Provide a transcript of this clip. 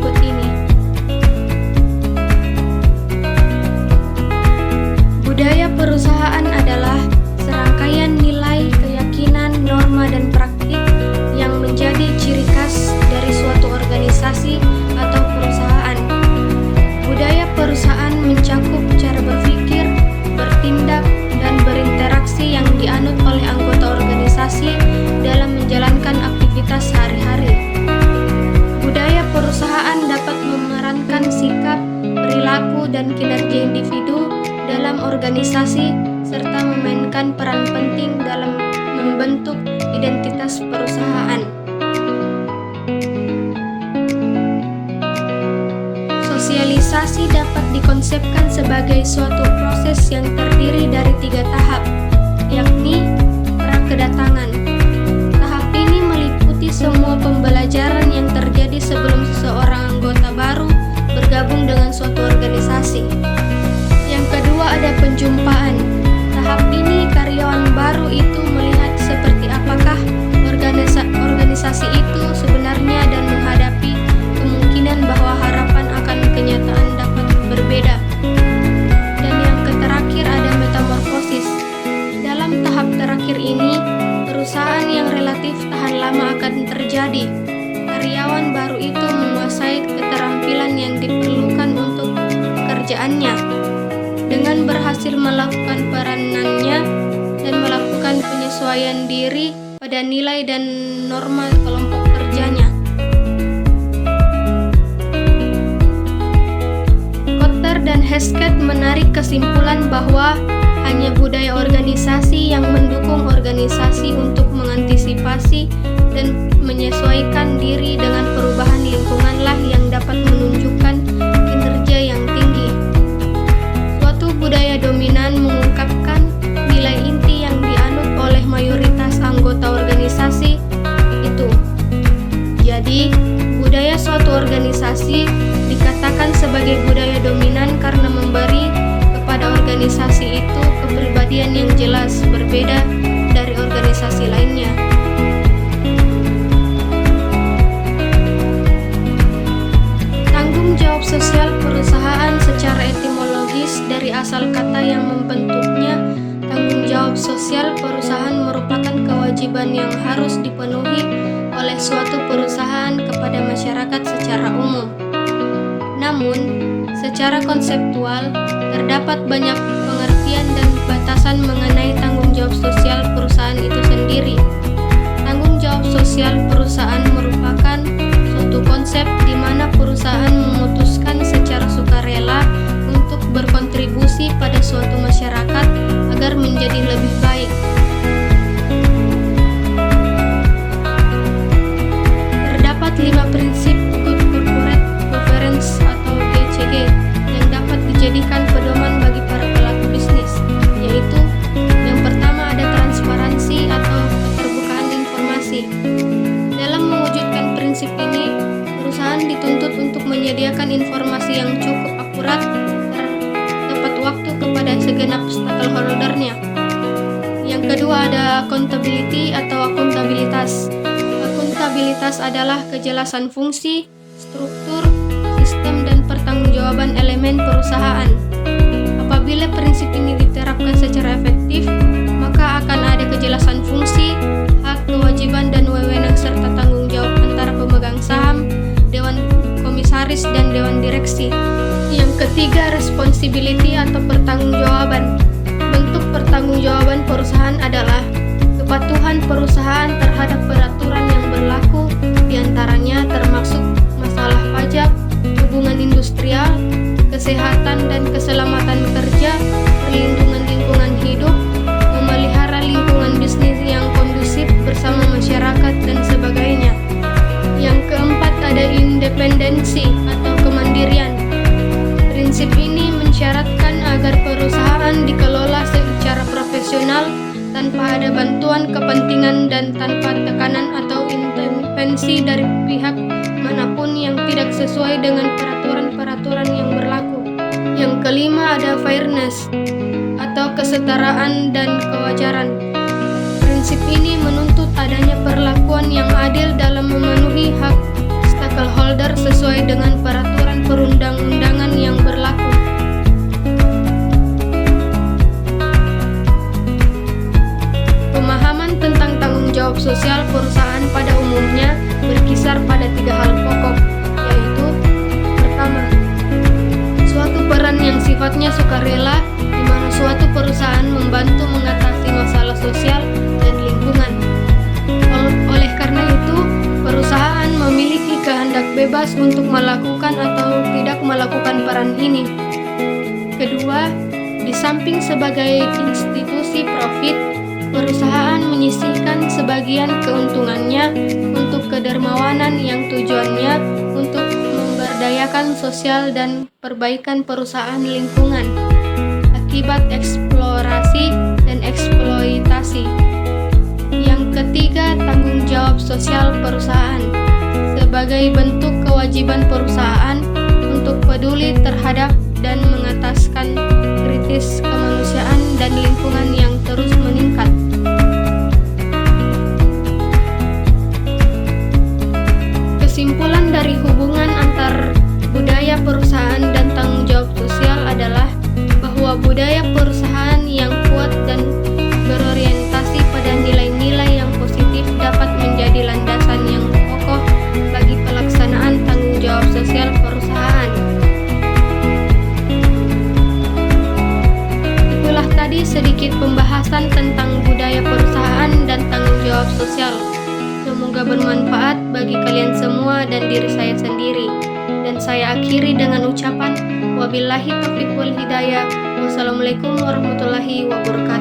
berikut ini. Budaya perusahaan adalah serangkaian nilai, keyakinan, norma, dan praktik yang menjadi ciri khas dari suatu organisasi atau perusahaan. Budaya perusahaan mencakup cara berpikir, bertindak, dan berinteraksi yang dianut oleh anggota organisasi dalam menjalankan aktivitas sehari-hari. Budaya perusahaan dapat memerankan sikap, perilaku, dan kinerja individu dalam organisasi serta memainkan peran penting dalam membentuk identitas perusahaan. Sosialisasi dapat dikonsepkan sebagai suatu proses yang terdiri dari 3 tahap, yakni pra-kedatangan. Tahap ini meliputi semua pembelajaran yang terjadi sebelum seseorang anggota baru bergabung dengan suatu organisasi. Yang kedua ada penjumpaan. Tahap ini karyawan baru itu melihat seperti apakah organisasi itu sebenarnya dan menghadapi kemungkinan bahwa harapan akan kenyataan dapat berbeda. Dan yang terakhir ada metamorfosis. Dalam tahap terakhir ini, perusahaan yang relatif tahan lama akan terjadi. Karyawan baru itu menguasai keterampilan yang diperlukan untuk pekerjaannya. Dengan berhasil melakukan peranannya dan melakukan penyesuaian diri pada nilai dan norma kelompok kerjanya. Kotler dan Hesketh menarik kesimpulan bahwa hanya budaya organisasi yang mendukung organisasi untuk mengantisipasi dan menyesuaikan diri dengan perubahan lingkunganlah yang dapat menunjukkan kinerja yang tinggi. Suatu budaya dominan mengungkapkan nilai inti yang dianut oleh mayoritas anggota organisasi itu. Jadi, budaya suatu organisasi dikatakan sebagai budaya dominan karena memberi kepada organisasi itu kepribadian yang jelas berbeda dari organisasi lainnya. Tanggung jawab sosial perusahaan secara etimologis dari asal kata yang membentuknya. Tanggung jawab sosial perusahaan merupakan kewajiban yang harus dipenuhi oleh suatu perusahaan kepada masyarakat secara umum. Namun, secara konseptual, terdapat banyak pengertian dan batasan mengenai tanggung jawab sosial perusahaan itu sendiri. Tanggung jawab sosial perusahaan merupakan suatu konsep di mana perusahaan memutuskan secara sukarela untuk berkontribusi pada suatu masyarakat agar menjadi lebih baik. Terdapat 5 prinsip Good Corporate Governance atau GCG yang dapat dijadikan pedoman bagi para pelaku bisnis, yaitu yang pertama ada transparansi atau keterbukaan informasi. Dalam mewujudkan prinsip ini, perusahaan dituntut untuk menyediakan informasi yang cukup akurat tepat waktu kepada segenap stakeholder-nya. Yang kedua ada accountability atau akuntabilitas. Akuntabilitas adalah kejelasan fungsi, struktur, sistem, dan pertanggungjawaban elemen perusahaan. Apabila prinsip ini diterapkan secara efektif, maka akan ada kejelasan fungsi, hak, kewajiban, dan wewenang serta tanggung jawab antara pemegang saham, dewan komisaris, dan dewan direksi. Yang ketiga, responsibility atau pertanggungjawaban. Bentuk pertanggungjawaban perusahaan adalah kepatuhan perusahaan terhadap peraturan yang berlaku, diantaranya termasuk masalah pajak, hubungan industrial, kesehatan dan keselamatan kerja, perlindungan lingkungan hidup, memelihara lingkungan bisnis yang kondusif bersama masyarakat, dan sebagainya. Yang keempat ada independensi atau kemandirian. Prinsip ini mensyaratkan agar perusahaan dikelola secara profesional tanpa ada bantuan kepentingan dan tanpa tekanan atau intervensi dari pihak manapun yang tidak sesuai dengan peraturan-peraturan yang berlaku. Yang kelima ada fairness atau kesetaraan dan kewajaran. Prinsip ini menuntut adanya perlakuan yang adil dalam memenuhi hak stakeholder sesuai dengan sukarela di mana suatu perusahaan membantu mengatasi masalah sosial dan lingkungan. Oleh karena itu, perusahaan memiliki kehendak bebas untuk melakukan atau tidak melakukan peran ini. Kedua, di samping sebagai institusi profit, perusahaan menyisihkan sebagian keuntungannya untuk kedermawanan yang tujuannya untuk memberdayakan sosial dan perbaikan perusahaan lingkungan akibat eksplorasi dan eksploitasi. Yang ketiga, tanggung jawab sosial perusahaan sebagai bentuk kewajiban perusahaan untuk peduli terhadap dan mengataskan krisis kemanusiaan dan lingkungan yang terus meningkat. Kesimpulan dari hubungan antar budaya perusahaan dan tanggung jawab sosial adalah bahwa budaya perusahaan yang kuat dan berorientasi pada nilai-nilai yang positif dapat menjadi landasan yang kokoh bagi pelaksanaan tanggung jawab sosial perusahaan. Itulah tadi sedikit pembahasan tentang budaya perusahaan dan tanggung jawab sosial. Semoga bermanfaat bagi kalian semua dan diri saya sendiri. Dan saya akhiri dengan ucapan wabillahi taufiq wal hidayah. Wassalamualaikum warahmatullahi wabarakatuh.